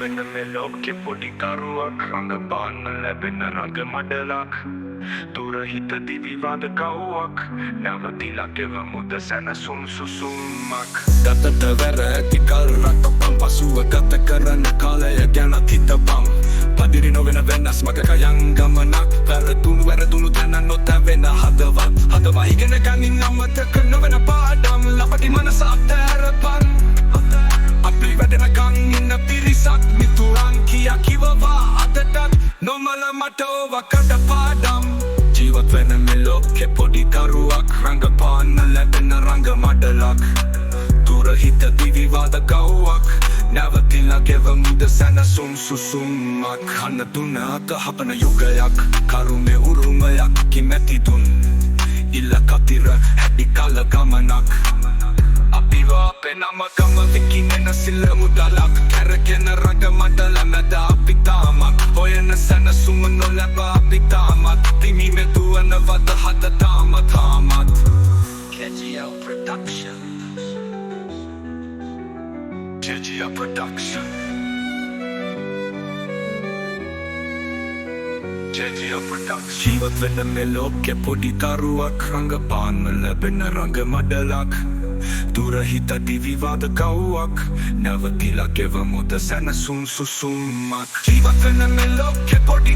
වෙන මෙලොක්කෙ පොඩි කරුවක් රඟපාන්න ලැබෙන රඟ මඩලක් දුර හිත දිවිවාද කව්වක් නැවතිලා ගෙවමුද සැනසුම් සුසුම්මක් ගතට වැර ඇති කල් රටපම් පසුව ගත කරන කාලය ගැනත් හිතපම් පදිරි නොවෙන වෙනස් මගක යන් ගමනක් වැරදුණු තැන නොතැවෙන හදවා ඉගෙන ගනින් අමතක නොවෙන පාඩම් ලපටි මනස අත්හැරපන් අපි වැඩෙනකං ඉන්න පිරිසක් මිතුරන් කියා කිවවා අදටත් නොමල මට ඕවා කඩ පාඩම් ජීවත් වෙන මෙලොක්කෙ පොඩි කරුවක් රඟපාන්න ලැබෙන රඟ මඩලක් දුර හිත දිවිවාද කව්වක් නැවතිලා ගෙවමුද සැනසුම් සුසුම්මක් කන්න දුන්න අතහපන යුගයක් කරුමේ උරුමයක් කිමැති දුන් ඉල්ල කතිර හැඩි කල ගමනක් අපිව අපේ නමකම විකිනෙන සිල්ල මුදලක් කැරගෙන රඟ මඩල මැද අපි තාමත් හොයන සැනසුම නොලැබ අපි තාමත් තිමි මෙදුවන වද හද තාමත් KGL Production KGL Production KGL Production ජීවත් වෙන මෙලොක්කෙ පොඩි තරුවක් රඟපාන්න ලැබෙන රඟ මඩලක් දුර හිත දිවිවාද කව්වක් නැවතිලා ගෙවමුද සැනසුම් සුසුම්මක් ජීවත් වෙන මෙලොක්කෙ පොඩි